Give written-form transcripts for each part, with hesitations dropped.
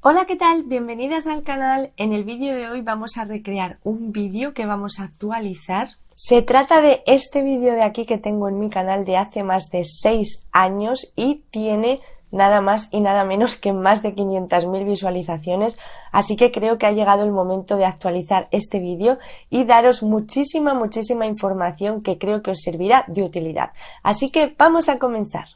Hola, ¿qué tal? Bienvenidas al canal. En el vídeo de hoy vamos a recrear un vídeo que vamos a actualizar. Se trata de este vídeo de aquí que tengo en mi canal de hace más de 6 años y tiene nada más y nada menos que más de 500.000 visualizaciones, así que creo que ha llegado el momento de actualizar este vídeo y daros muchísima información que creo que os servirá de utilidad. Así que vamos a comenzar.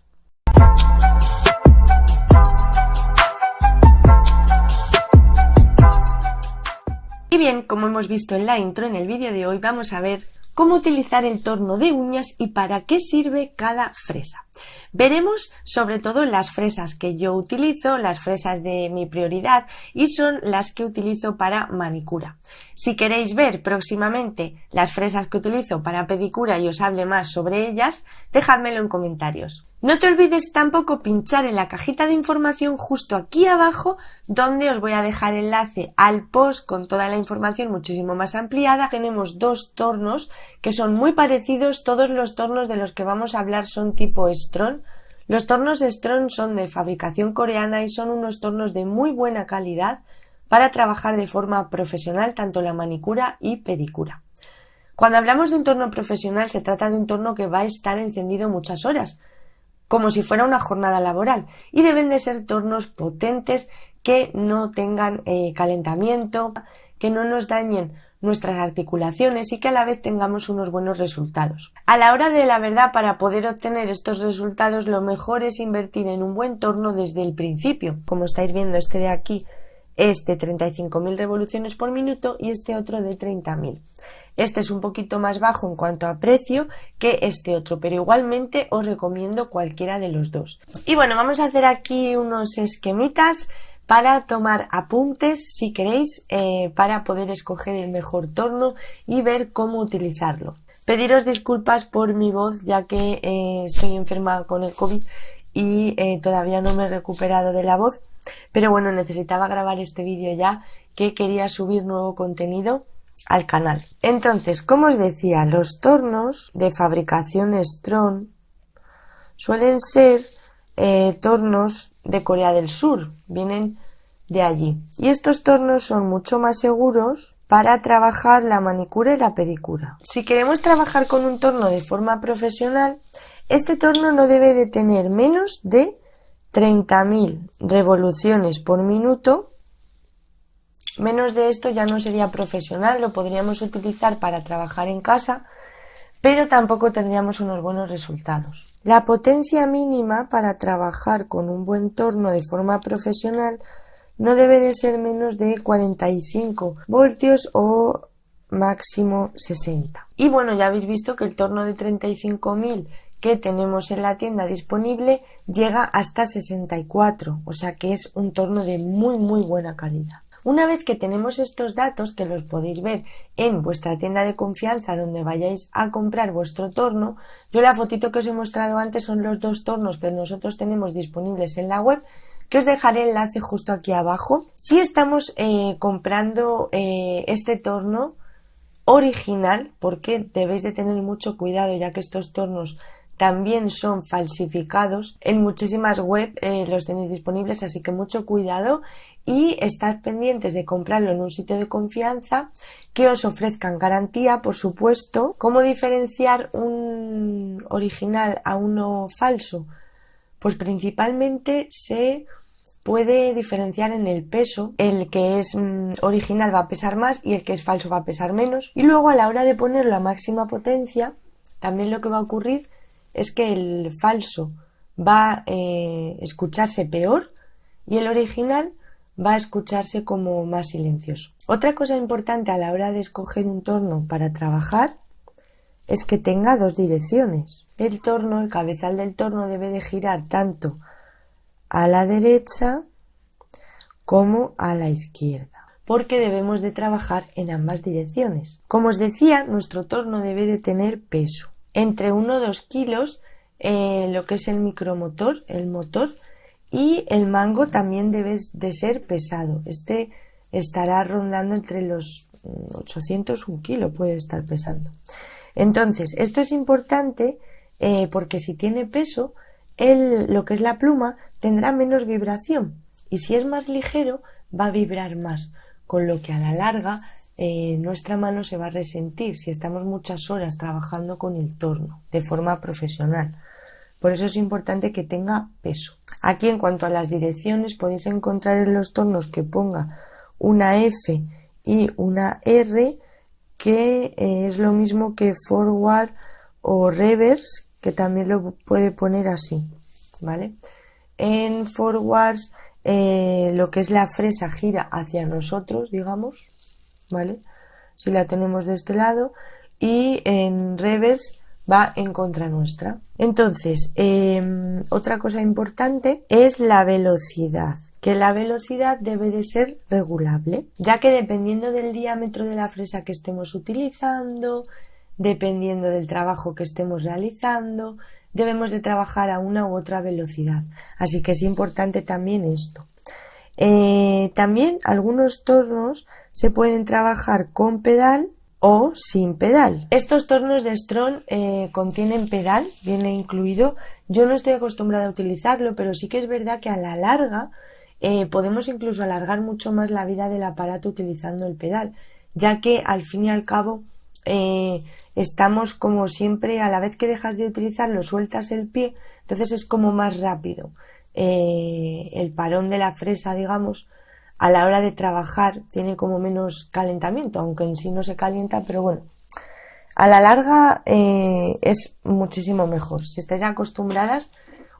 Y bien, como hemos visto en la intro, en el vídeo de hoy vamos a ver cómo utilizar el torno de uñas y para qué sirve cada fresa. Veremos sobre todo las fresas que yo utilizo, las fresas de mi prioridad y son las que utilizo para manicura. Si queréis ver próximamente las fresas que utilizo para pedicura y os hable más sobre ellas, dejádmelo en comentarios. No te olvides tampoco pinchar en la cajita de información justo aquí abajo, donde os voy a dejar enlace al post con toda la información muchísimo más ampliada. Tenemos dos tornos que son muy parecidos, todos los tornos de los que vamos a hablar son tipo Strong. Los tornos Strong son de fabricación coreana y son unos tornos de muy buena calidad para trabajar de forma profesional tanto la manicura y pedicura. Cuando hablamos de un torno profesional se trata de un torno que va a estar encendido muchas horas, como si fuera una jornada laboral, y deben de ser tornos potentes que no tengan calentamiento, que no nos dañen nuestras articulaciones y que a la vez tengamos unos buenos resultados. A la hora de la verdad, para poder obtener estos resultados, lo mejor es invertir en un buen torno desde el principio. Como estáis viendo, este de aquí es de 35.000 revoluciones por minuto y este otro de 30.000. Este es un poquito más bajo en cuanto a precio que este otro, pero igualmente os recomiendo cualquiera de los dos. Y bueno, vamos a hacer aquí unos esquemitas para tomar apuntes, si queréis, para poder escoger el mejor torno y ver cómo utilizarlo. Pediros disculpas por mi voz, ya que estoy enferma con el COVID y todavía no me he recuperado de la voz, pero bueno, necesitaba grabar este vídeo ya, que quería subir nuevo contenido al canal. Entonces, como os decía, los tornos de fabricación Strong suelen ser tornos de Corea del Sur, vienen de allí. Y estos tornos son mucho más seguros para trabajar la manicura y la pedicura. Si queremos trabajar con un torno de forma profesional, este torno no debe de tener menos de 30.000 revoluciones por minuto. Menos de esto ya no sería profesional, lo podríamos utilizar para trabajar en casa, pero tampoco tendríamos unos buenos resultados. La potencia mínima para trabajar con un buen torno de forma profesional no debe de ser menos de 45 voltios o máximo 60. Y bueno, ya habéis visto que el torno de 35.000 que tenemos en la tienda disponible llega hasta 64, o sea que es un torno de muy buena calidad. Una vez que tenemos estos datos, que los podéis ver en vuestra tienda de confianza donde vayáis a comprar vuestro torno, yo la fotito que os he mostrado antes son los dos tornos que nosotros tenemos disponibles en la web, que os dejaré el enlace justo aquí abajo. Si estamos comprando este torno original, porque debéis de tener mucho cuidado ya que estos tornos también son falsificados, en muchísimas webs los tenéis disponibles, así que mucho cuidado y estad pendientes de comprarlo en un sitio de confianza que os ofrezcan garantía, por supuesto. ¿Cómo diferenciar un original a uno falso? Pues principalmente se puede diferenciar en el peso. El que es original va a pesar más y el que es falso va a pesar menos, y luego a la hora de ponerlo a máxima potencia también lo que va a ocurrir es que el falso va a escucharse peor y el original va a escucharse como más silencioso. Otra cosa importante a la hora de escoger un torno para trabajar es que tenga dos direcciones. El torno, el cabezal del torno debe de girar tanto a la derecha como a la izquierda, porque debemos de trabajar en ambas direcciones. Como os decía, nuestro torno debe de tener peso. Entre 1 o 2 kilos lo que es el micromotor, el motor, y el mango también debe de ser pesado. Este estará rondando entre los 800 1 kilo, puede estar pesando. Entonces, esto es importante porque si tiene peso, lo que es la pluma tendrá menos vibración y si es más ligero va a vibrar más, con lo que a la larga nuestra mano se va a resentir si estamos muchas horas trabajando con el torno de forma profesional. Por eso es importante que tenga peso. Aquí, en cuanto a las direcciones, podéis encontrar en los tornos que ponga una F y una R, que es lo mismo que forward o reverse, que también lo puede poner así, ¿vale? En forwards lo que es la fresa gira hacia nosotros, digamos, ¿vale? Si la tenemos de este lado, y en reverse va en contra nuestra. Entonces, otra cosa importante es la velocidad, que la velocidad debe de ser regulable, ya que dependiendo del diámetro de la fresa que estemos utilizando, dependiendo del trabajo que estemos realizando, debemos de trabajar a una u otra velocidad. Así que es importante también esto. También algunos tornos se pueden trabajar con pedal o sin pedal. Estos tornos de Strong contienen pedal, viene incluido. Yo no estoy acostumbrada a utilizarlo, pero sí que es verdad que a la larga podemos incluso alargar mucho más la vida del aparato utilizando el pedal, ya que al fin y al cabo estamos como siempre, a la vez que dejas de utilizarlo sueltas el pie, entonces es como más rápido. El parón de la fresa, digamos, a la hora de trabajar tiene como menos calentamiento, aunque en sí no se calienta, pero bueno, a la larga es muchísimo mejor. Si estáis acostumbradas,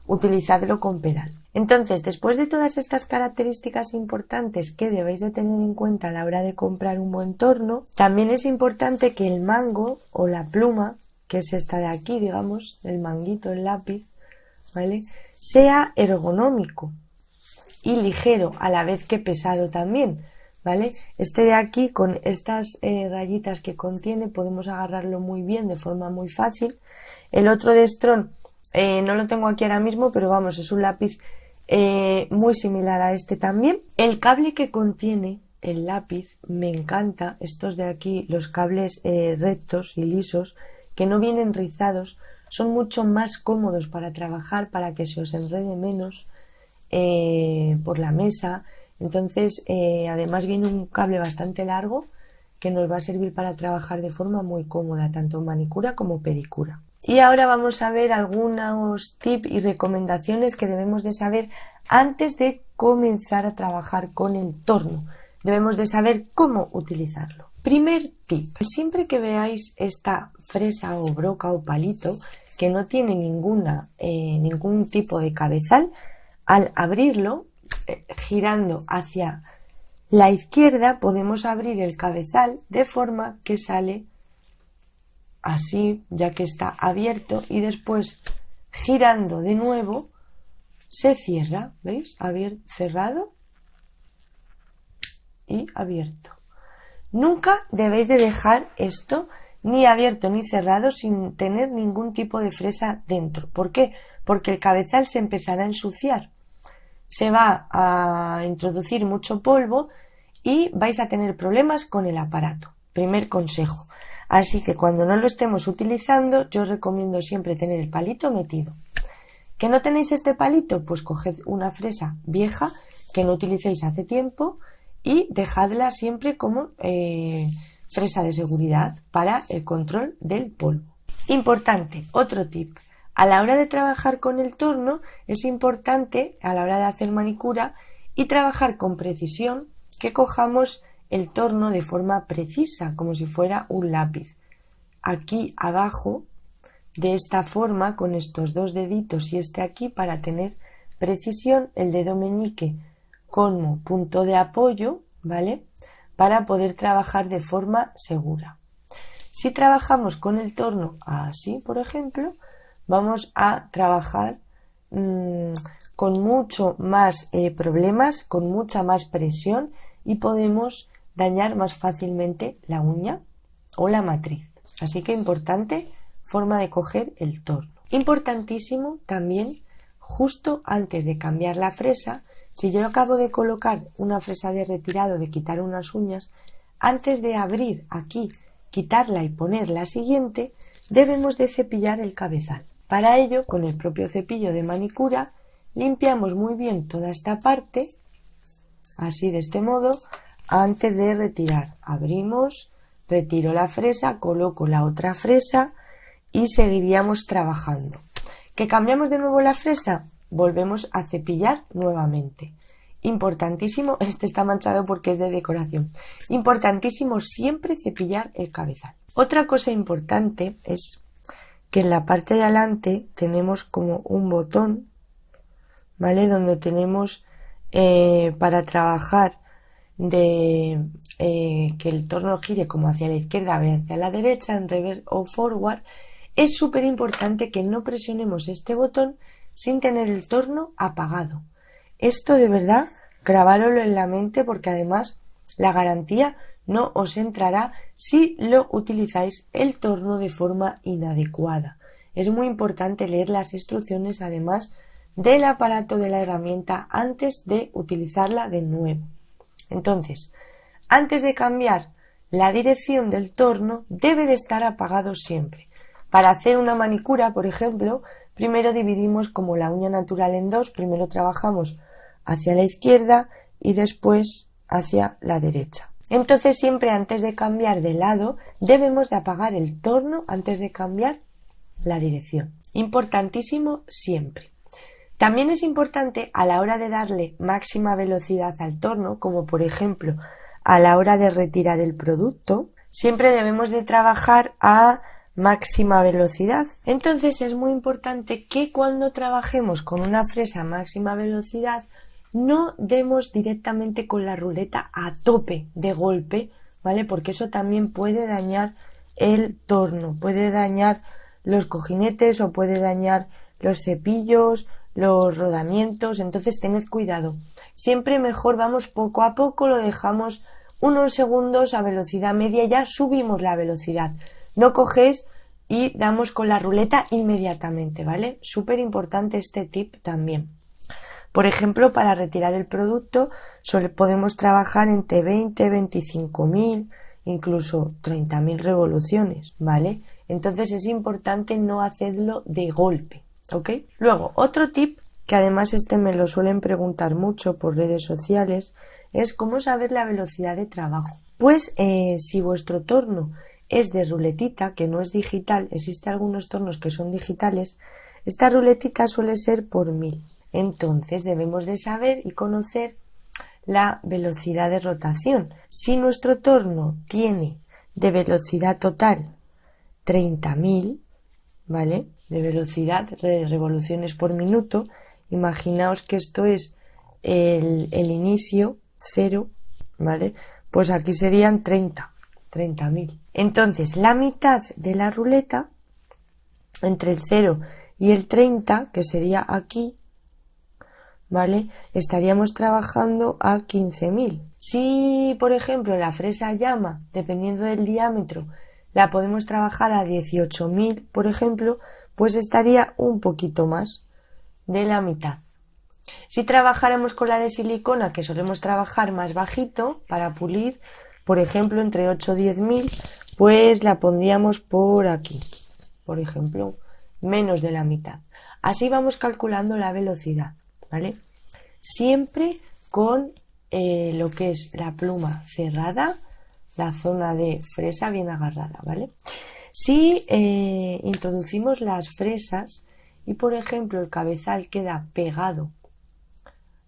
utilizadlo con pedal. Entonces, después de todas estas características importantes que debéis de tener en cuenta a la hora de comprar un buen torno, también es importante que el mango o la pluma, que es esta de aquí, digamos, el manguito, el lápiz, ¿vale?, sea ergonómico y ligero, a la vez que pesado también, ¿vale? Este de aquí, con estas rayitas que contiene, podemos agarrarlo muy bien, de forma muy fácil. El otro de Strong no lo tengo aquí ahora mismo, pero vamos, es un lápiz muy similar a este también. El cable que contiene el lápiz me encanta, estos de aquí, los cables rectos y lisos, que no vienen rizados, son mucho más cómodos para trabajar, para que se os enrede menos por la mesa. Entonces, además viene un cable bastante largo que nos va a servir para trabajar de forma muy cómoda, tanto manicura como pedicura. Y ahora vamos a ver algunos tips y recomendaciones que debemos de saber antes de comenzar a trabajar con el torno. Debemos de saber cómo utilizarlo. Primer tip: siempre que veáis esta fresa o broca o palito que no tiene ningún tipo de cabezal, al abrirlo, girando hacia la izquierda, podemos abrir el cabezal de forma que sale así, ya que está abierto, y después girando de nuevo se cierra, ¿veis? Cerrado y abierto. Nunca debéis de dejar esto ni abierto ni cerrado sin tener ningún tipo de fresa dentro. ¿Por qué? Porque el cabezal se empezará a ensuciar, se va a introducir mucho polvo y vais a tener problemas con el aparato. Primer consejo. Así que cuando no lo estemos utilizando, yo os recomiendo siempre tener el palito metido. ¿Que no tenéis este palito? Pues coged una fresa vieja que no utilicéis hace tiempo y dejadla siempre como fresa de seguridad para el control del polvo. Importante, otro tip: a la hora de trabajar con el torno es importante, a la hora de hacer manicura y trabajar con precisión, que cojamos el torno de forma precisa, como si fuera un lápiz. Aquí abajo, de esta forma, con estos dos deditos y este aquí, para tener precisión, el dedo meñique como punto de apoyo, ¿vale?, para poder trabajar de forma segura. Si trabajamos con el torno así, por ejemplo, vamos a trabajar con mucho más problemas, con mucha más presión, y podemos dañar más fácilmente la uña o la matriz. Así que importante forma de coger el torno. Importantísimo también, justo antes de cambiar la fresa, si yo acabo de colocar una fresa de retirado, de quitar unas uñas, antes de abrir aquí, quitarla y poner la siguiente, debemos de cepillar el cabezal. Para ello, con el propio cepillo de manicura, limpiamos muy bien toda esta parte así de este modo, antes de retirar. Abrimos, retiro la fresa, coloco la otra fresa y seguiríamos trabajando. ¿Que cambiamos de nuevo la fresa? Volvemos a cepillar nuevamente. Importantísimo, este está manchado porque es de decoración. Importantísimo siempre cepillar el cabezal. Otra cosa importante es que en la parte de adelante tenemos como un botón, ¿vale? Donde tenemos para trabajar de que el torno gire como hacia la izquierda o hacia la derecha, en reverse o forward. Es súper importante que no presionemos este botón sin tener el torno apagado. Esto de verdad, grabároslo en la mente porque además la garantía no os entrará si lo utilizáis el torno de forma inadecuada. Es muy importante leer las instrucciones además del aparato de la herramienta antes de utilizarla de nuevo. Entonces, antes de cambiar la dirección del torno debe de estar apagado siempre. Para hacer una manicura, por ejemplo, primero dividimos como la uña natural en dos, primero trabajamos hacia la izquierda y después hacia la derecha. Entonces siempre antes de cambiar de lado debemos de apagar el torno antes de cambiar la dirección. Importantísimo siempre. También es importante a la hora de darle máxima velocidad al torno, como por ejemplo a la hora de retirar el producto, siempre debemos de trabajar a máxima velocidad. Entonces es muy importante que cuando trabajemos con una fresa a máxima velocidad no demos directamente con la ruleta a tope de golpe, ¿vale? Porque eso también puede dañar el torno, puede dañar los cojinetes o puede dañar los cepillos, los rodamientos, entonces tened cuidado. Siempre mejor vamos poco a poco, lo dejamos unos segundos a velocidad media y ya subimos la velocidad. No cogéis y damos con la ruleta inmediatamente, ¿vale? Súper importante este tip también. Por ejemplo, para retirar el producto podemos trabajar entre 20, 25.000, incluso 30.000 revoluciones, ¿vale? Entonces es importante no hacerlo de golpe, ¿ok? Luego, otro tip, que además me lo suelen preguntar mucho por redes sociales, es cómo saber la velocidad de trabajo. Pues si vuestro torno es de ruletita, que no es digital, existen algunos tornos que son digitales, esta ruletita suele ser por 1000. Entonces debemos de saber y conocer la velocidad de rotación. Si nuestro torno tiene de velocidad total 30.000, ¿vale? De velocidad de revoluciones por minuto, imaginaos que esto es el inicio, 0, ¿vale? Pues aquí serían 30.000. Entonces la mitad de la ruleta, entre el 0 y el 30, que sería aquí, ¿vale? Estaríamos trabajando a 15.000. Si, por ejemplo, la fresa llama, dependiendo del diámetro, la podemos trabajar a 18.000, por ejemplo, pues estaría un poquito más de la mitad. Si trabajáramos con la de silicona, que solemos trabajar más bajito para pulir, por ejemplo, entre 8 y 10.000, pues la pondríamos por aquí, por ejemplo, menos de la mitad. Así vamos calculando la velocidad, ¿vale? Siempre con lo que es la pluma cerrada, la zona de fresa bien agarrada, ¿vale? Si introducimos las fresas y, por ejemplo, el cabezal queda pegado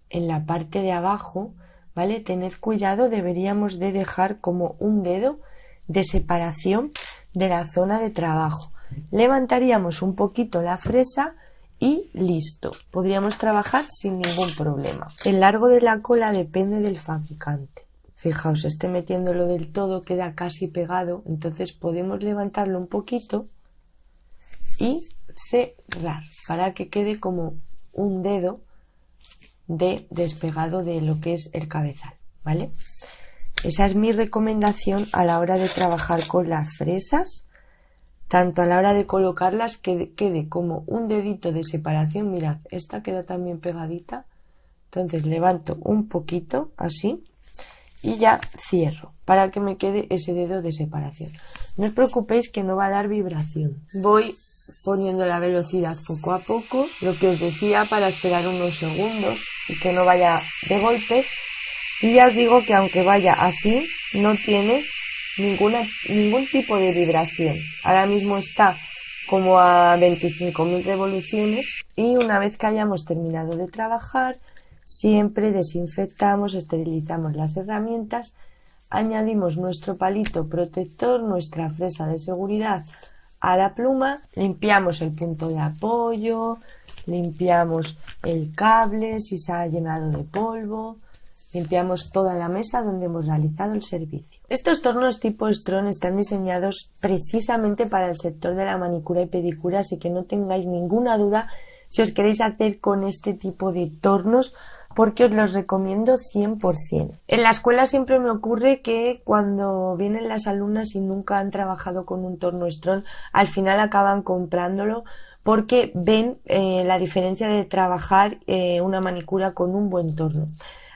en la parte de abajo, ¿vale? Tened cuidado, deberíamos de dejar como un dedo de separación de la zona de trabajo. Levantaríamos un poquito la fresa y listo, podríamos trabajar sin ningún problema. El largo de la cola depende del fabricante. Fijaos, metiéndolo del todo queda casi pegado, entonces podemos levantarlo un poquito y cerrar para que quede como un dedo de despegado de lo que es el cabezal, ¿vale? Esa es mi recomendación a la hora de trabajar con las fresas, tanto a la hora de colocarlas que quede como un dedito de separación. Mirad, esta queda también pegadita, entonces levanto un poquito así y ya cierro para que me quede ese dedo de separación. No os preocupéis que no va a dar vibración. Voy poniendo la velocidad poco a poco, lo que os decía, para esperar unos segundos y que no vaya de golpe, Y ya os digo que aunque vaya así, no tiene ningún tipo de vibración. Ahora mismo está como a 25.000 revoluciones y una vez que hayamos terminado de trabajar, siempre desinfectamos, esterilizamos las herramientas, añadimos nuestro palito protector, nuestra fresa de seguridad a la pluma, limpiamos el punto de apoyo, limpiamos el cable si se ha llenado de polvo, limpiamos toda la mesa donde hemos realizado el servicio. Estos tornos tipo Strong están diseñados precisamente para el sector de la manicura y pedicura, así que no tengáis ninguna duda si os queréis hacer con este tipo de tornos, porque os los recomiendo 100%. En la escuela siempre me ocurre que cuando vienen las alumnas y nunca han trabajado con un torno Strong, al final acaban comprándolo porque ven la diferencia de trabajar una manicura con un buen torno.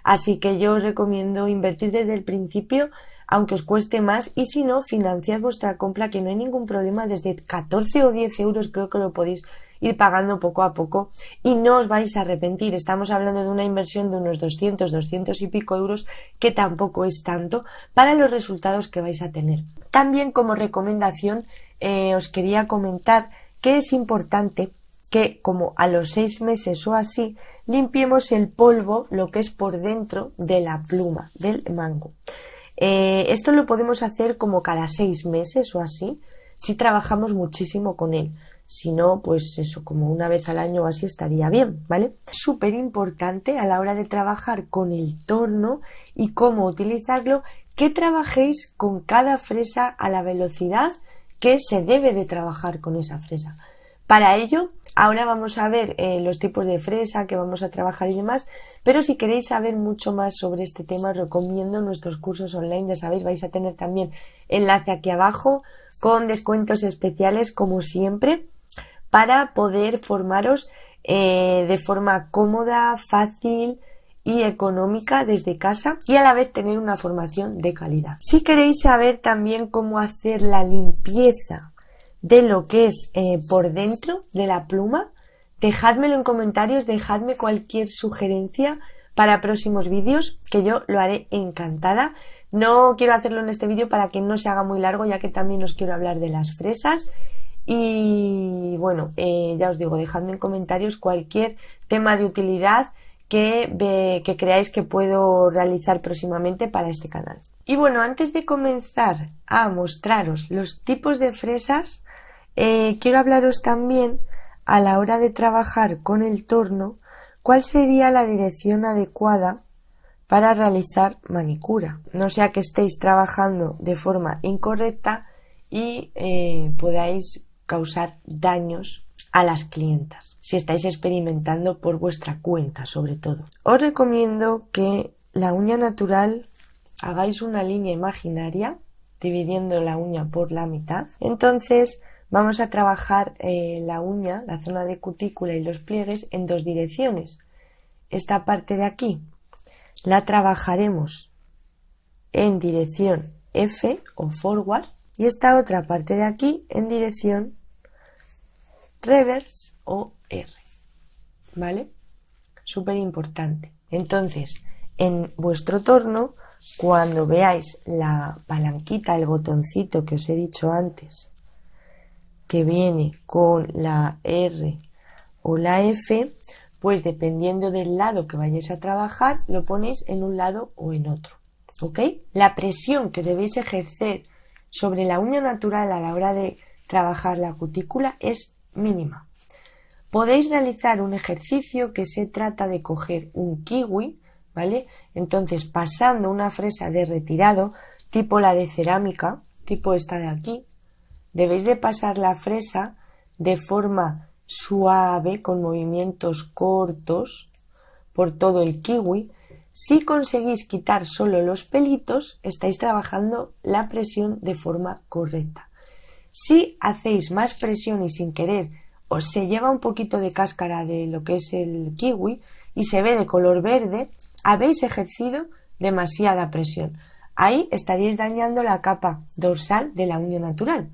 Así que yo os recomiendo invertir desde el principio, aunque os cueste más, y si no, financiad vuestra compra, que no hay ningún problema, desde 14 o 10 euros creo que lo podéis ir pagando poco a poco y no os vais a arrepentir. Estamos hablando de una inversión de unos 200 y pico euros, que tampoco es tanto para los resultados que vais a tener. También como recomendación os quería comentar que es importante que como a los 6 meses o así limpiemos el polvo, lo que es por dentro de la pluma del mango. Esto lo podemos hacer como cada 6 meses o así, si trabajamos muchísimo con él. Si no, pues eso, como una vez al año o así estaría bien, ¿vale? Es súper importante a la hora de trabajar con el torno y cómo utilizarlo, que trabajéis con cada fresa a la velocidad que se debe de trabajar con esa fresa. Para ello, ahora vamos a ver los tipos de fresa que vamos a trabajar y demás, pero si queréis saber mucho más sobre este tema, os recomiendo nuestros cursos online. Ya sabéis, vais a tener también enlace aquí abajo con descuentos especiales como siempre, para poder formaros de forma cómoda, fácil y económica desde casa y a la vez tener una formación de calidad. Si queréis saber también cómo hacer la limpieza de lo que es por dentro de la pluma, dejádmelo en comentarios, dejadme cualquier sugerencia para próximos vídeos, que yo lo haré encantada. No quiero hacerlo en este vídeo para que no se haga muy largo, ya que también os quiero hablar de las fresas. Y bueno, ya os digo, dejadme en comentarios cualquier tema de utilidad que creáis que puedo realizar próximamente para este canal. Y bueno, antes de comenzar a mostraros los tipos de fresas, quiero hablaros también, a la hora de trabajar con el torno, cuál sería la dirección adecuada para realizar manicura. No sea que estéis trabajando de forma incorrecta y podáis causar daños a las clientas, si estáis experimentando por vuestra cuenta sobre todo. Os recomiendo que la uña natural hagáis una línea imaginaria dividiendo la uña por la mitad. Entonces vamos a trabajar la uña, la zona de cutícula y los pliegues en dos direcciones. Esta parte de aquí la trabajaremos en dirección F o forward y esta otra parte de aquí en dirección reverse o R, ¿vale? Súper importante. Entonces, en vuestro torno, cuando veáis la palanquita, el botoncito que os he dicho antes, que viene con la R o la F, pues dependiendo del lado que vayáis a trabajar, lo ponéis en un lado o en otro, ¿ok? La presión que debéis ejercer sobre la uña natural a la hora de trabajar la cutícula es mínima. Podéis realizar un ejercicio que se trata de coger un kiwi, ¿vale? Entonces, pasando una fresa de retirado, tipo la de cerámica, tipo esta de aquí, debéis de pasar la fresa de forma suave, con movimientos cortos, por todo el kiwi. Si conseguís quitar solo los pelitos, estáis trabajando la presión de forma correcta. Si hacéis más presión y sin querer os se lleva un poquito de cáscara de lo que es el kiwi y se ve de color verde, habéis ejercido demasiada presión. Ahí estaríais dañando la capa dorsal de la uña natural,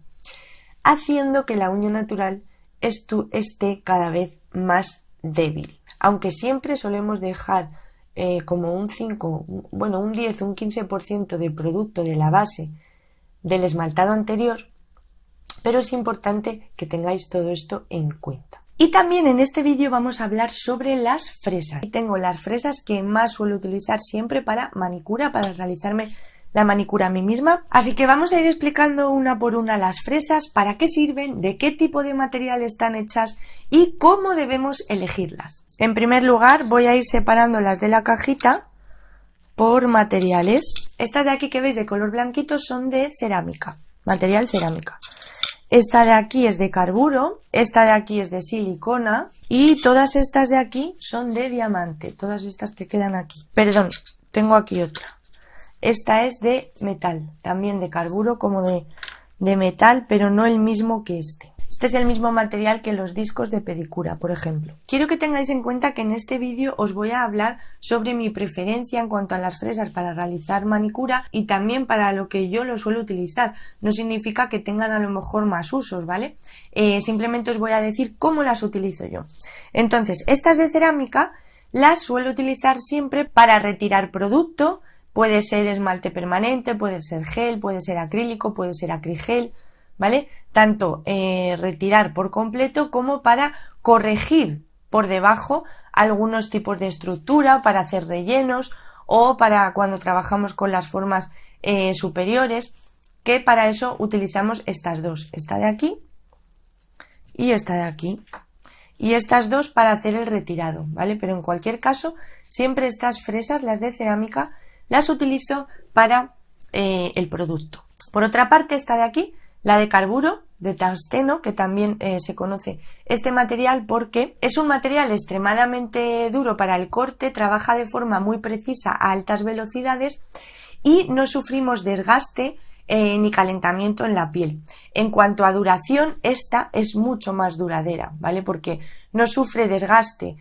haciendo que la uña natural esté cada vez más débil. Aunque siempre solemos dejar como un 5, bueno, un 10 o un 15% de producto de la base del esmaltado anterior, pero es importante que tengáis todo esto en cuenta. Y también en este vídeo vamos a hablar sobre las fresas. Y tengo las fresas que más suelo utilizar siempre para manicura, para realizarme la manicura a mí misma. Así que vamos a ir explicando una por una las fresas, para qué sirven, de qué tipo de material están hechas y cómo debemos elegirlas. En primer lugar voy a ir separando las de la cajita por materiales. Estas de aquí que veis de color blanquito son de cerámica, material cerámica. Esta de aquí es de carburo, esta de aquí es de silicona y todas estas de aquí son de diamante, todas estas que quedan aquí. Perdón, tengo aquí otra. Esta es de metal, también de carburo como de metal, pero no el mismo que este. Este es el mismo material que los discos de pedicura, por ejemplo. Quiero que tengáis en cuenta que en este vídeo os voy a hablar sobre mi preferencia en cuanto a las fresas para realizar manicura y también para lo que yo lo suelo utilizar. No significa que tengan a lo mejor más usos, ¿vale? Simplemente os voy a decir cómo las utilizo yo. Entonces, estas de cerámica las suelo utilizar siempre para retirar producto. Puede ser esmalte permanente, puede ser gel, puede ser acrílico, puede ser acrigel, ¿vale? Tanto retirar por completo como para corregir por debajo algunos tipos de estructura, para hacer rellenos o para cuando trabajamos con las formas superiores, que para eso utilizamos estas dos, esta de aquí y esta de aquí. Y estas dos para hacer el retirado, ¿vale? Pero en cualquier caso, siempre estas fresas, las de cerámica, las utilizo para el producto. Por otra parte, esta de aquí, la de carburo, de tungsteno, que también se conoce este material porque es un material extremadamente duro para el corte, trabaja de forma muy precisa a altas velocidades y no sufrimos desgaste ni calentamiento en la piel. En cuanto a duración, esta es mucho más duradera, ¿vale? Porque no sufre desgaste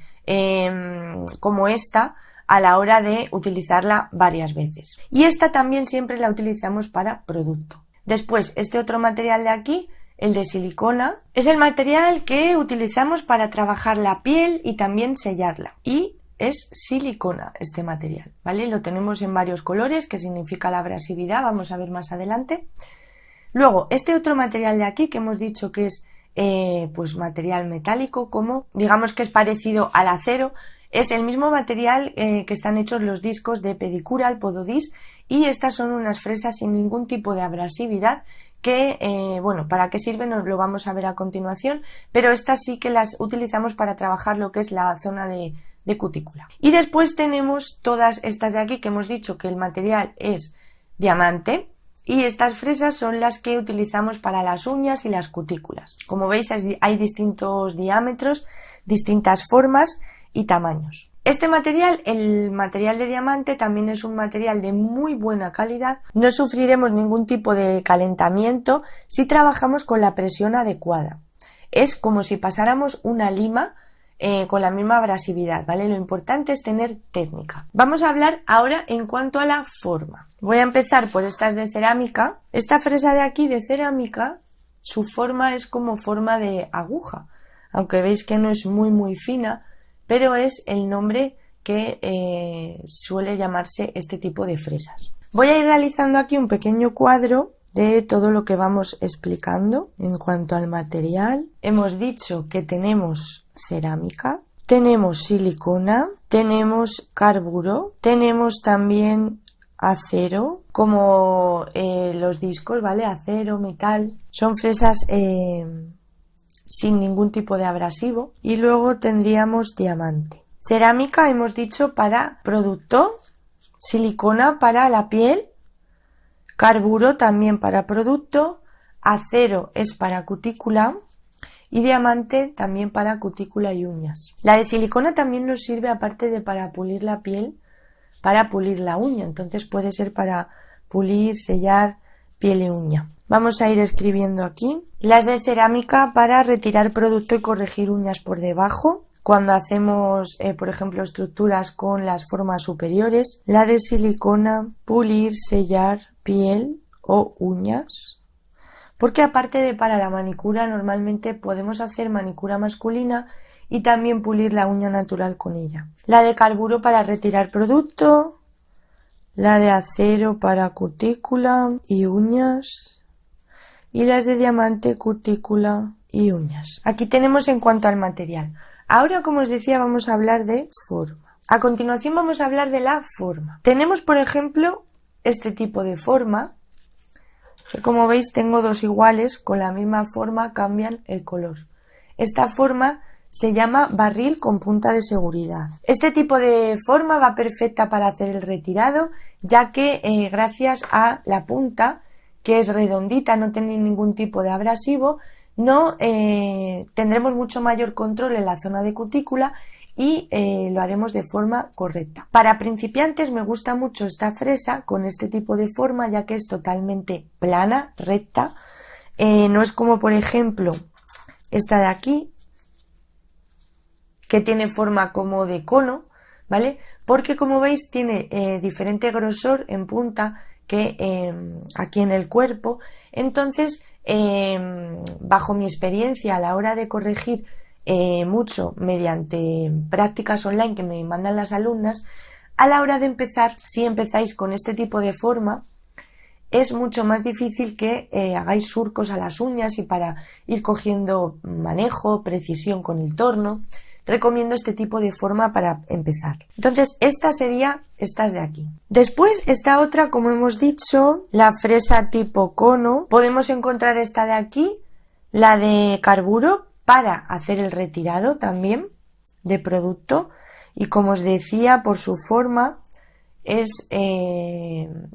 como esta a la hora de utilizarla varias veces. Y esta también siempre la utilizamos para producto. Después, este otro material de aquí, el de silicona, es el material que utilizamos para trabajar la piel y también sellarla. Y es silicona este material, ¿vale? Lo tenemos en varios colores, que significa la abrasividad, vamos a ver más adelante. Luego, este otro material de aquí, que hemos dicho que es pues material metálico, como digamos que es parecido al acero, es el mismo material que están hechos los discos de pedicura, el pododis, y estas son unas fresas sin ningún tipo de abrasividad que, bueno, ¿para qué sirven? Nos lo vamos a ver a continuación, pero estas sí que las utilizamos para trabajar lo que es la zona de cutícula. Y después tenemos todas estas de aquí que hemos dicho que el material es diamante y estas fresas son las que utilizamos para las uñas y las cutículas. Como veis hay distintos diámetros, distintas formas y tamaños. Este material, el material de diamante, también es un material de muy buena calidad. No sufriremos ningún tipo de calentamiento si trabajamos con la presión adecuada. Es como si pasáramos una lima con la misma abrasividad, ¿vale? Lo importante es tener técnica. Vamos a hablar ahora en cuanto a la forma. Voy a empezar por estas de cerámica. Esta fresa de aquí de cerámica, su forma es como forma de aguja, aunque veis que no es muy fina, pero es el nombre que suele llamarse este tipo de fresas. Voy a ir realizando aquí un pequeño cuadro de todo lo que vamos explicando en cuanto al material. Hemos dicho que tenemos cerámica, tenemos silicona, tenemos carburo, tenemos también acero, como los discos, ¿vale? Acero, metal, son fresas sin ningún tipo de abrasivo. Y luego tendríamos diamante. Cerámica hemos dicho para producto, silicona para la piel, carburo también para producto, acero es para cutícula y diamante también para cutícula y uñas. La de silicona también nos sirve, aparte de para pulir la piel, para pulir la uña, entonces puede ser para pulir, sellar piel y uña. Vamos a ir escribiendo aquí. Las de cerámica para retirar producto y corregir uñas por debajo, cuando hacemos, por ejemplo, estructuras con las formas superiores. La de silicona, pulir, sellar piel o uñas. Porque aparte de para la manicura, normalmente podemos hacer manicura masculina y también pulir la uña natural con ella. La de carburo para retirar producto, la de acero para cutícula y uñas y las de diamante, cutícula y uñas. Aquí tenemos en cuanto al material. Ahora, como os decía, vamos a hablar de forma. A continuación vamos a hablar de la forma. Tenemos, por ejemplo, este tipo de forma, que como veis tengo dos iguales, con la misma forma cambian el color. Esta forma se llama barril con punta de seguridad. Este tipo de forma va perfecta para hacer el retirado, ya que gracias a la punta, que es redondita, no tiene ningún tipo de abrasivo, no tendremos mucho mayor control en la zona de cutícula y lo haremos de forma correcta. Para principiantes me gusta mucho esta fresa con este tipo de forma, ya que es totalmente plana, recta, no es como por ejemplo esta de aquí, que tiene forma como de cono, ¿vale? Porque como veis tiene diferente grosor en punta que aquí en el cuerpo. Entonces, bajo mi experiencia a la hora de corregir mucho mediante prácticas online que me mandan las alumnas, a la hora de empezar, si empezáis con este tipo de forma, es mucho más difícil que hagáis surcos a las uñas y para ir cogiendo manejo, precisión con el torno. Recomiendo este tipo de forma para empezar. Entonces, esta sería estas de aquí. Después, esta otra, como hemos dicho, la fresa tipo cono. Podemos encontrar esta de aquí, la de carburo, para hacer el retirado también de producto. Y como os decía, por su forma, es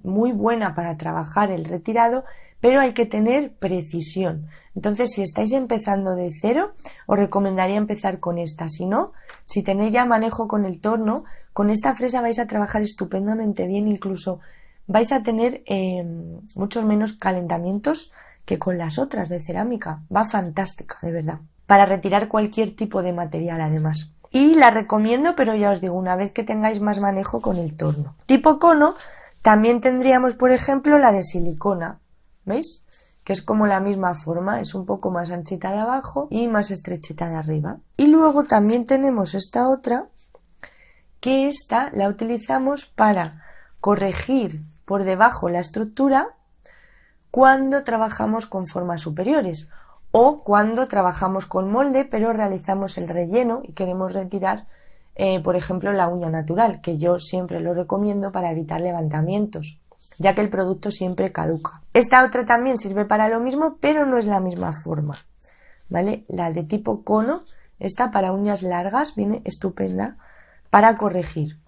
muy buena para trabajar el retirado, pero hay que tener precisión. Entonces, si estáis empezando de cero, os recomendaría empezar con esta. Si no, si tenéis ya manejo con el torno, con esta fresa vais a trabajar estupendamente bien, incluso vais a tener muchos menos calentamientos que con las otras de cerámica. Va fantástica, de verdad. Para retirar cualquier tipo de material, además. Y la recomiendo, pero ya os digo, una vez que tengáis más manejo con el torno. Tipo cono, también tendríamos, por ejemplo, la de silicona. ¿Veis? Que es como la misma forma, es un poco más anchita de abajo y más estrechita de arriba. Y luego también tenemos esta otra, que esta la utilizamos para corregir por debajo la estructura cuando trabajamos con formas superiores o cuando trabajamos con molde pero realizamos el relleno y queremos retirar por ejemplo la uña natural, que yo siempre lo recomiendo para evitar levantamientos, ya que el producto siempre caduca. Esta otra también sirve para lo mismo, pero no es la misma forma, ¿vale? La de tipo cono, esta para uñas largas, viene estupenda para corregir.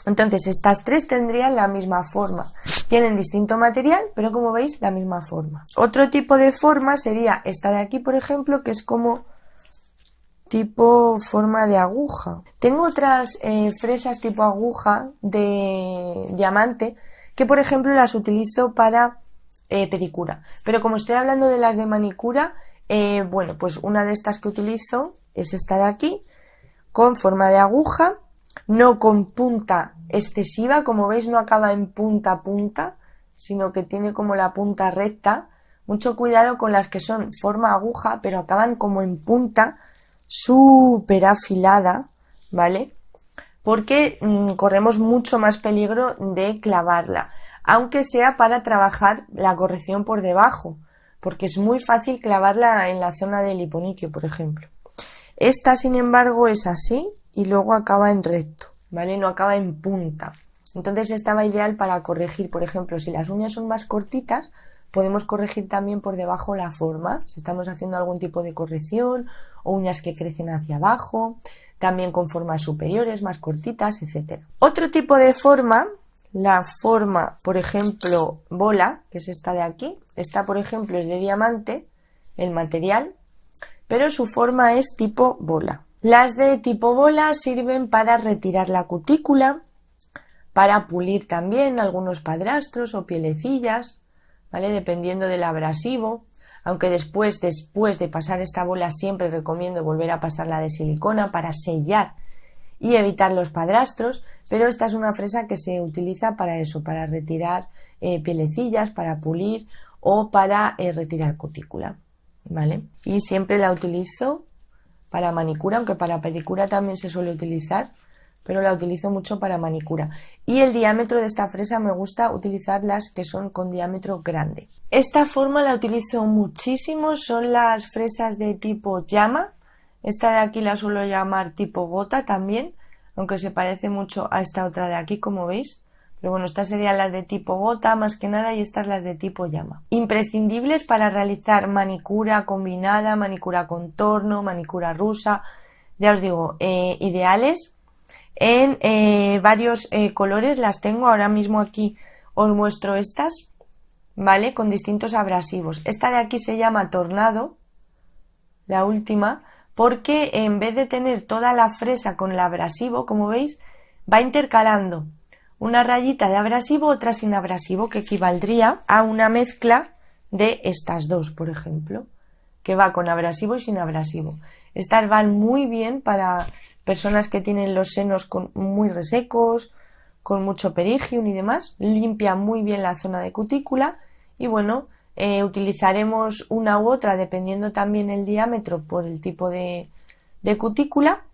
Entonces, estas tres tendrían la misma forma. Tienen distinto material, pero como veis, la misma forma. Otro tipo de forma sería esta de aquí, por ejemplo, que es como tipo forma de aguja. Tengo otras fresas tipo aguja de diamante que, por ejemplo, las utilizo para pedicura. Pero como estoy hablando de las de manicura, bueno, pues una de estas que utilizo es esta de aquí, con forma de aguja, no con punta excesiva, como veis no acaba en punta a punta, sino que tiene como la punta recta. Mucho cuidado con las que son forma aguja, pero acaban como en punta, súper afilada, ¿vale? Porque corremos mucho más peligro de clavarla, aunque sea para trabajar la corrección por debajo, porque es muy fácil clavarla en la zona del hiponiquio, por ejemplo. Esta, sin embargo, es así y luego acaba en recto, ¿vale? No acaba en punta. Entonces esta va ideal para corregir, por ejemplo, si las uñas son más cortitas, podemos corregir también por debajo la forma, si estamos haciendo algún tipo de corrección o uñas que crecen hacia abajo, también con formas superiores más cortitas, etc. Otro tipo de forma, la forma, por ejemplo, bola, que es esta de aquí. Esta, por ejemplo, es de diamante, el material, pero su forma es tipo bola. Las de tipo bola sirven para retirar la cutícula, para pulir también algunos padrastros o pielecillas, ¿vale? Dependiendo del abrasivo, aunque después de pasar esta bola siempre recomiendo volver a pasar la de silicona para sellar y evitar los padrastros, pero esta es una fresa que se utiliza para eso, para retirar pielecillas, para pulir o para retirar cutícula, ¿vale? Y siempre la utilizo para manicura, aunque para pedicura también se suele utilizar, pero la utilizo mucho para manicura. Y el diámetro de esta fresa me gusta utilizar las que son con diámetro grande. Esta forma la utilizo muchísimo, son las fresas de tipo llama. Esta de aquí la suelo llamar tipo gota también, aunque se parece mucho a esta otra de aquí, como veis. Pero bueno, estas serían las de tipo gota más que nada y estas las de tipo llama. Imprescindibles para realizar manicura combinada, manicura contorno, manicura rusa. Ya os digo, ideales en varios colores. Las tengo ahora mismo aquí, os muestro estas, ¿vale? Con distintos abrasivos. Esta de aquí se llama Tornado, la última, porque en vez de tener toda la fresa con el abrasivo, como veis, va intercalando una rayita de abrasivo, otra sin abrasivo, que equivaldría a una mezcla de estas dos, por ejemplo, que va con abrasivo y sin abrasivo. Estas van muy bien para personas que tienen los senos muy resecos, con mucho perigium y demás. Limpia muy bien la zona de cutícula y bueno, utilizaremos una u otra dependiendo también el diámetro por el tipo de cutícula.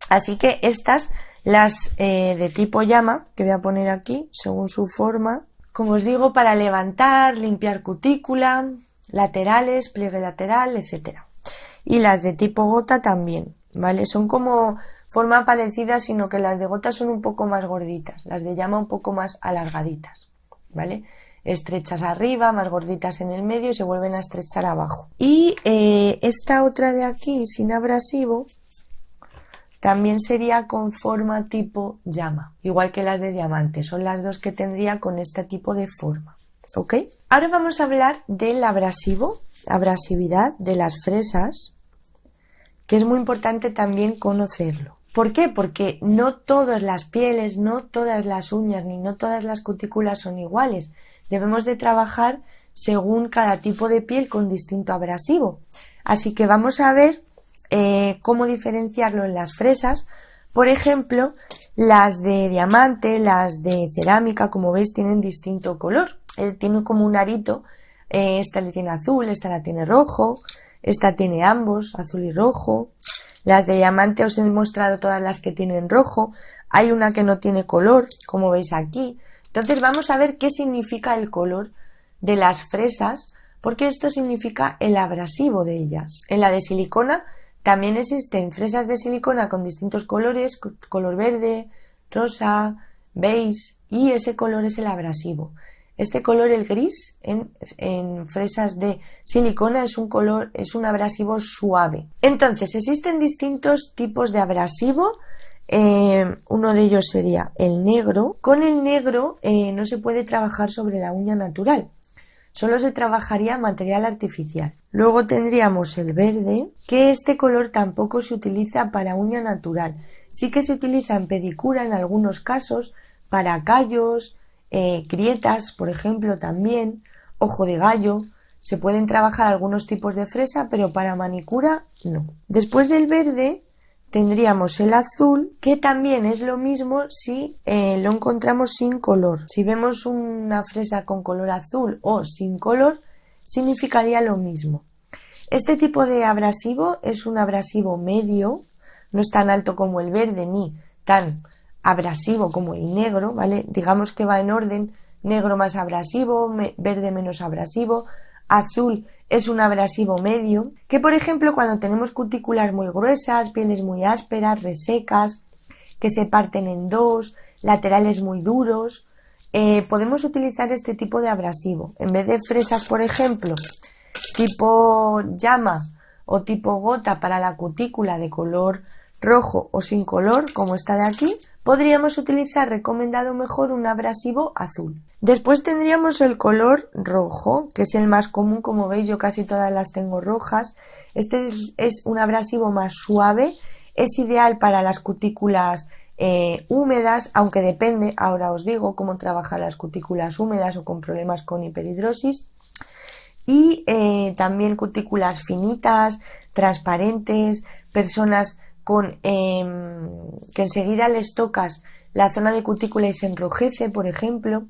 Así que estas, las de tipo llama, que voy a poner aquí según su forma, como os digo, para levantar, limpiar cutícula, laterales, pliegue lateral, etcétera. Y las de tipo gota también, ¿vale? Son como forma parecida, sino que las de gota son un poco más gorditas, las de llama un poco más alargaditas, ¿vale? Estrechas arriba, más gorditas en el medio y se vuelven a estrechar abajo. Y esta otra de aquí, sin abrasivo, también sería con forma tipo llama, igual que las de diamante, son las dos que tendría con este tipo de forma, ¿ok? Ahora vamos a hablar del abrasivo, abrasividad de las fresas, que es muy importante también conocerlo. ¿Por qué? Porque no todas las pieles, no todas las uñas, ni no todas las cutículas son iguales. Debemos de trabajar según cada tipo de piel con distinto abrasivo. Así que vamos a ver cómo diferenciarlo en las fresas. Por ejemplo, las de diamante, las de cerámica, como veis, tienen distinto color. Tiene como un arito, esta le tiene azul, esta la tiene rojo, esta tiene ambos, azul y rojo. Las de diamante os he mostrado todas las que tienen rojo. Hay una que no tiene color, como veis aquí. Entonces vamos a ver qué significa el color de las fresas, porque esto significa el abrasivo de ellas. En la de silicona también existen fresas de silicona con distintos colores, color verde, rosa, beige, y ese color es el abrasivo. Este color, el gris, en fresas de silicona es un abrasivo suave. Entonces, existen distintos tipos de abrasivo. Uno de ellos sería el negro. Con el negro no se puede trabajar sobre la uña natural. Solo se trabajaría material artificial. Luego tendríamos el verde, que este color tampoco se utiliza para uña natural. Sí que se utiliza en pedicura en algunos casos, para callos, grietas, por ejemplo, también, ojo de gallo. Se pueden trabajar algunos tipos de fresa, pero para manicura no. Después del verde tendríamos el azul, que también es lo mismo si lo encontramos sin color. Si vemos una fresa con color azul o sin color, significaría lo mismo. Este tipo de abrasivo es un abrasivo medio, no es tan alto como el verde ni tan abrasivo como el negro, ¿vale? Digamos que va en orden: negro más abrasivo, verde menos abrasivo, azul es un abrasivo medio, que por ejemplo cuando tenemos cutículas muy gruesas, pieles muy ásperas, resecas, que se parten en dos, laterales muy duros, podemos utilizar este tipo de abrasivo. En vez de fresas, por ejemplo, tipo llama o tipo gota para la cutícula de color rojo o sin color, como esta de aquí, podríamos utilizar, recomendado mejor, un abrasivo azul. Después tendríamos el color rojo, que es el más común, como veis yo casi todas las tengo rojas. Este es un abrasivo más suave, es ideal para las cutículas húmedas, aunque depende, ahora os digo cómo trabajar las cutículas húmedas o con problemas con hiperhidrosis. Y también cutículas finitas, transparentes, personas con que enseguida les tocas la zona de cutícula y se enrojece, por ejemplo,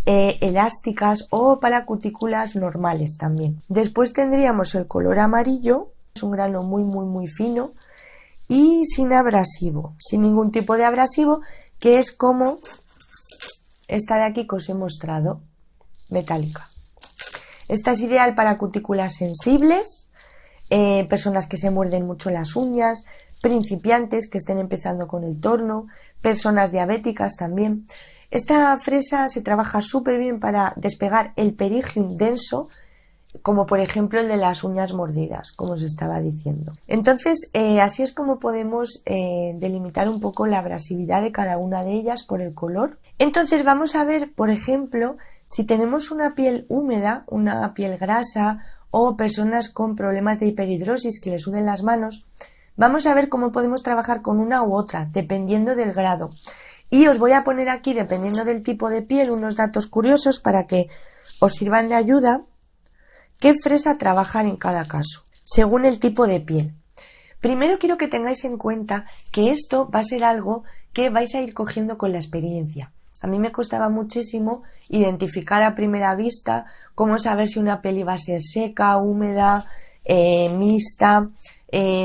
elásticas, o para cutículas normales también. Después tendríamos el color amarillo, Es un grano muy fino y sin abrasivo, sin ningún tipo de abrasivo, que es como esta de aquí que os he mostrado, metálica. Esta es ideal para cutículas sensibles, personas que se muerden mucho las uñas, principiantes que estén empezando con el torno, personas diabéticas también. Esta fresa se trabaja súper bien para despegar el perigium denso, como por ejemplo el de las uñas mordidas, como os estaba diciendo. Entonces, así es como podemos delimitar un poco la abrasividad de cada una de ellas por el color. Entonces vamos a ver, por ejemplo, si tenemos una piel húmeda, una piel grasa o personas con problemas de hiperhidrosis que les suden las manos, vamos a ver cómo podemos trabajar con una u otra, dependiendo del grado. Y os voy a poner aquí, dependiendo del tipo de piel, unos datos curiosos para que os sirvan de ayuda qué fresa trabajar en cada caso, según el tipo de piel. Primero quiero que tengáis en cuenta que esto va a ser algo que vais a ir cogiendo con la experiencia. A mí me costaba muchísimo identificar a primera vista cómo saber si una piel iba a ser seca, húmeda, mixta.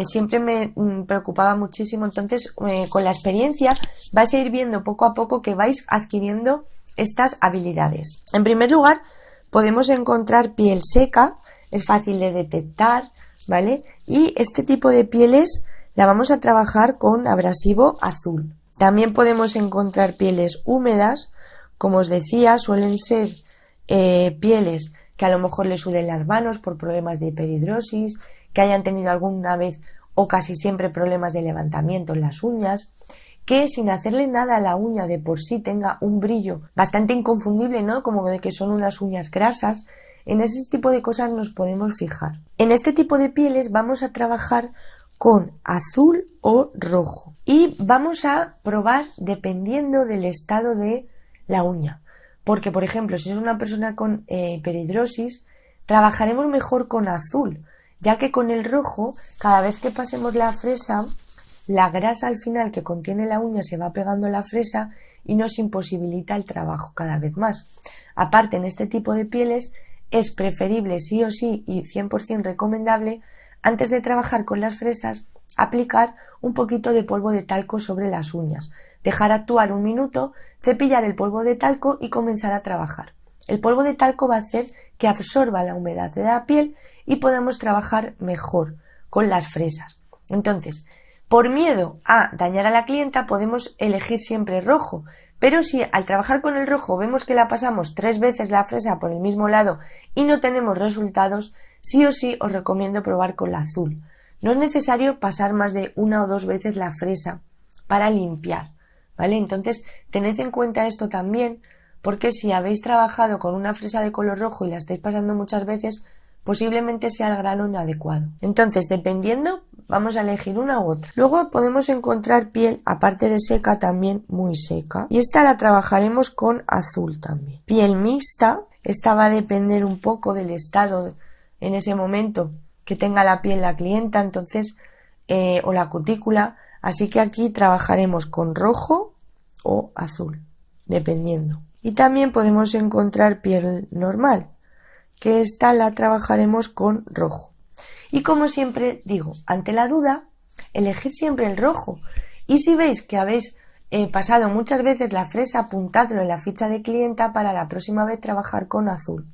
Siempre me preocupaba muchísimo. Entonces, con la experiencia vais a ir viendo poco a poco que vais adquiriendo estas habilidades. En primer lugar, podemos encontrar piel seca, es fácil de detectar, ¿vale? Y este tipo de pieles la vamos a trabajar con abrasivo azul. También podemos encontrar pieles húmedas, como os decía, suelen ser pieles que a lo mejor les suden las manos por problemas de hiperhidrosis, que hayan tenido alguna vez o casi siempre problemas de levantamiento en las uñas, que sin hacerle nada a la uña de por sí tenga un brillo bastante inconfundible, ¿no? Como de que son unas uñas grasas. En ese tipo de cosas nos podemos fijar. En este tipo de pieles vamos a trabajar con azul o rojo y vamos a probar dependiendo del estado de la uña. Porque, por ejemplo, si es una persona con hiperhidrosis, trabajaremos mejor con azul, ya que con el rojo, cada vez que pasemos la fresa, la grasa al final que contiene la uña se va pegando a la fresa y nos imposibilita el trabajo cada vez más. Aparte, en este tipo de pieles es preferible sí o sí y 100% recomendable, antes de trabajar con las fresas, aplicar un poquito de polvo de talco sobre las uñas, dejar actuar un minuto, cepillar el polvo de talco y comenzar a trabajar. El polvo de talco va a hacer que absorba la humedad de la piel y podamos trabajar mejor con las fresas. Entonces, por miedo a dañar a la clienta podemos elegir siempre rojo, pero si al trabajar con el rojo vemos que la pasamos 3 veces la fresa por el mismo lado y no tenemos resultados, sí o sí os recomiendo probar con la azul. No es necesario pasar más de 1 o 2 veces la fresa para limpiar, ¿vale? Entonces tened en cuenta esto también, porque si habéis trabajado con una fresa de color rojo y la estáis pasando muchas veces, posiblemente sea el grano inadecuado. Entonces, dependiendo, vamos a elegir una u otra. Luego podemos encontrar piel, aparte de seca, también muy seca. Y esta la trabajaremos con azul también. Piel mixta, esta va a depender un poco del estado en ese momento que tenga la piel la clienta, entonces, o la cutícula. Así que aquí trabajaremos con rojo o azul, dependiendo. Y también podemos encontrar piel normal, que esta la trabajaremos con rojo. Y como siempre digo, ante la duda, elegir siempre el rojo. Y si veis que habéis pasado muchas veces la fresa, apuntadlo en la ficha de clienta para la próxima vez trabajar con azul.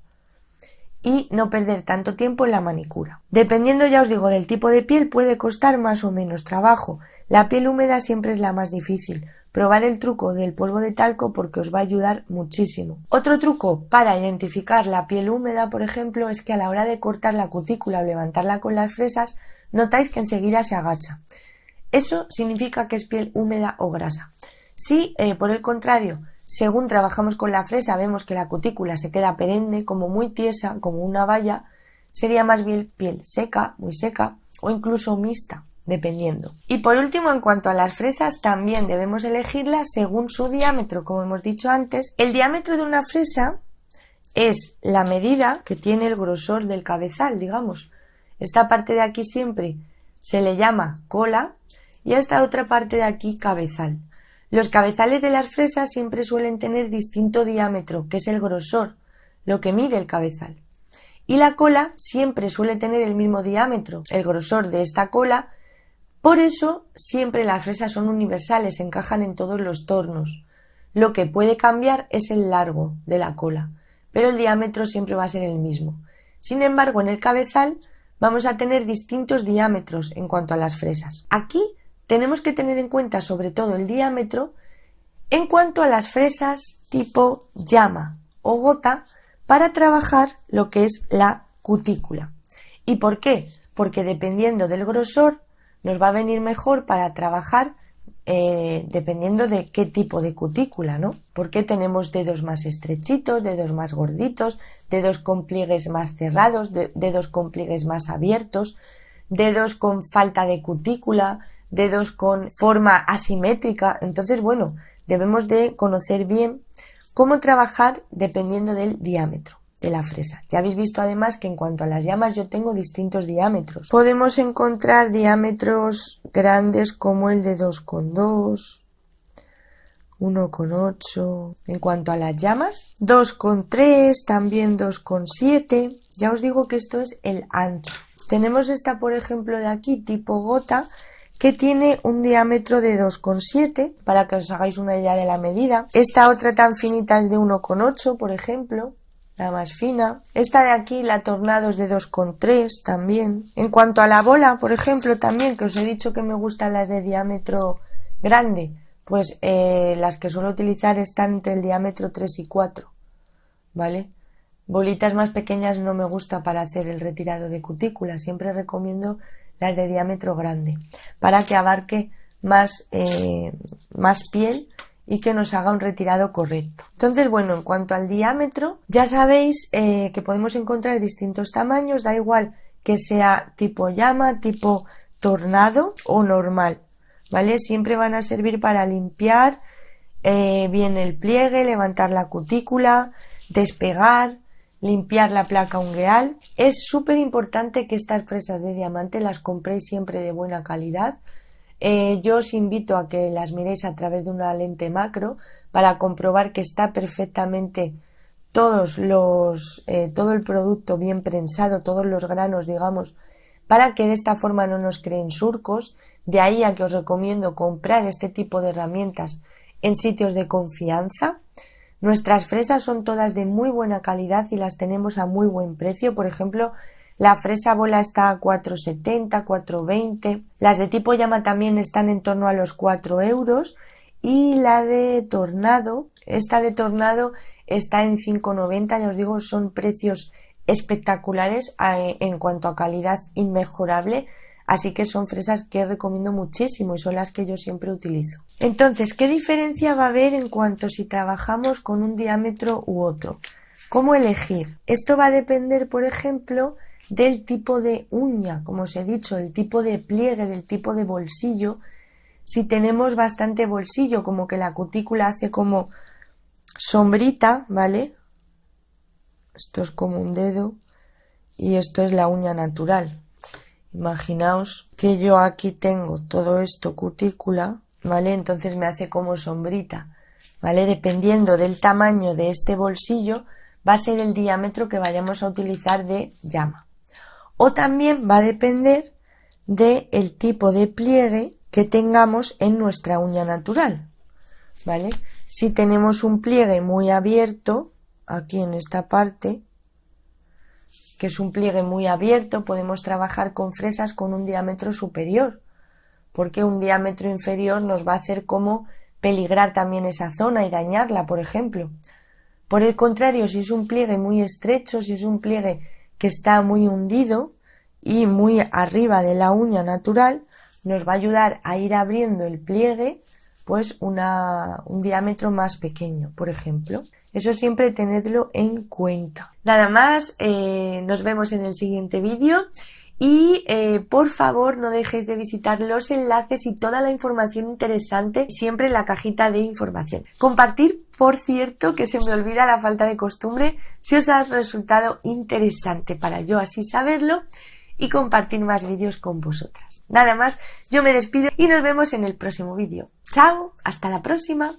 Y no perder tanto tiempo en la manicura. Dependiendo, ya os digo, del tipo de piel puede costar más o menos trabajo. La piel húmeda siempre es la más difícil. Probar el truco del polvo de talco porque os va a ayudar muchísimo. Otro truco para identificar la piel húmeda, por ejemplo, es que a la hora de cortar la cutícula o levantarla con las fresas, notáis que enseguida se agacha. Eso significa que es piel húmeda o grasa. Si, por el contrario, según trabajamos con la fresa vemos que la cutícula se queda perenne, como muy tiesa, como una valla, sería más bien piel seca, muy seca o incluso mixta, dependiendo. Y por último, en cuanto a las fresas, también debemos elegirlas según su diámetro, como hemos dicho antes. El diámetro de una fresa es la medida que tiene el grosor del cabezal, digamos. Esta parte de aquí siempre se le llama cola y a esta otra parte de aquí cabezal. Los cabezales de las fresas siempre suelen tener distinto diámetro, que es el grosor, lo que mide el cabezal. Y la cola siempre suele tener el mismo diámetro, el grosor de esta cola. Por eso siempre las fresas son universales, encajan en todos los tornos. Lo que puede cambiar es el largo de la cola, pero el diámetro siempre va a ser el mismo. Sin embargo, en el cabezal vamos a tener distintos diámetros en cuanto a las fresas. Aquí tenemos que tener en cuenta sobre todo el diámetro en cuanto a las fresas tipo llama o gota para trabajar lo que es la cutícula. ¿Y por qué? Porque dependiendo del grosor nos va a venir mejor para trabajar dependiendo de qué tipo de cutícula, ¿no? Porque tenemos dedos más estrechitos, dedos más gorditos, dedos con pliegues más cerrados, dedos con pliegues más abiertos, dedos con falta de cutícula, dedos con forma asimétrica. Entonces, bueno, debemos de conocer bien cómo trabajar dependiendo del diámetro de la fresa. Ya habéis visto además que en cuanto a las llamas yo tengo distintos diámetros. Podemos encontrar diámetros grandes como el de 2,2, 1,8. En cuanto a las llamas, 2,3, también 2,7. Ya os digo que esto es el ancho. Tenemos esta, por ejemplo, de aquí, tipo gota, que tiene un diámetro de 2,7, para que os hagáis una idea de la medida. Esta otra tan finita es de 1,8, por ejemplo, la más fina. Esta de aquí, la tornado, es de 2,3 también. En cuanto a la bola, por ejemplo, también, que os he dicho que me gustan las de diámetro grande, pues las que suelo utilizar están entre el diámetro 3 y 4, ¿vale? Bolitas más pequeñas no me gusta para hacer el retirado de cutícula, siempre recomiendo las de diámetro grande, para que abarque más piel y que nos haga un retirado correcto. Entonces, bueno, en cuanto al diámetro, ya sabéis que podemos encontrar distintos tamaños, da igual que sea tipo llama, tipo tornado o normal, ¿vale? Siempre van a servir para limpiar bien el pliegue, levantar la cutícula, despegar, limpiar la placa ungueal. Es súper importante que estas fresas de diamante las compréis siempre de buena calidad. Yo os invito a que las miréis a través de una lente macro para comprobar que está perfectamente todo el producto bien prensado, todos los granos, digamos, para que de esta forma no nos creen surcos. De ahí a que os recomiendo comprar este tipo de herramientas en sitios de confianza. Nuestras fresas son todas de muy buena calidad y las tenemos a muy buen precio. Por ejemplo, la fresa bola está a 4,70, 4,20. Las de tipo llama también están en torno a los 4 euros. Y la de tornado, esta de tornado está en 5,90. Ya os digo, son precios espectaculares en cuanto a calidad inmejorable. Así que son fresas que recomiendo muchísimo y son las que yo siempre utilizo. Entonces, ¿qué diferencia va a haber en cuanto si trabajamos con un diámetro u otro? ¿Cómo elegir? Esto va a depender, por ejemplo, del tipo de uña, como os he dicho, el tipo de pliegue, del tipo de bolsillo. Si tenemos bastante bolsillo, como que la cutícula hace como sombrita, ¿vale? Esto es como un dedo y esto es la uña natural. Imaginaos que yo aquí tengo todo esto cutícula, ¿vale? Entonces me hace como sombrita, ¿vale? Dependiendo del tamaño de este bolsillo va a ser el diámetro que vayamos a utilizar de llama. O también va a depender del tipo de pliegue que tengamos en nuestra uña natural, ¿vale? Si tenemos un pliegue muy abierto, aquí en esta parte, que es un pliegue muy abierto, podemos trabajar con fresas con un diámetro superior, porque un diámetro inferior nos va a hacer como peligrar también esa zona y dañarla, por ejemplo. Por el contrario, si es un pliegue muy estrecho, si es un pliegue que está muy hundido y muy arriba de la uña natural, nos va a ayudar a ir abriendo el pliegue, pues un diámetro más pequeño, por ejemplo. Eso siempre tenedlo en cuenta. Nada más, nos vemos en el siguiente vídeo y por favor no dejéis de visitar los enlaces y toda la información interesante siempre en la cajita de información. Compartir, por cierto, que se me olvida la falta de costumbre, si os ha resultado interesante para yo así saberlo y compartir más vídeos con vosotras. Nada más, yo me despido y nos vemos en el próximo vídeo. ¡Chao! ¡Hasta la próxima!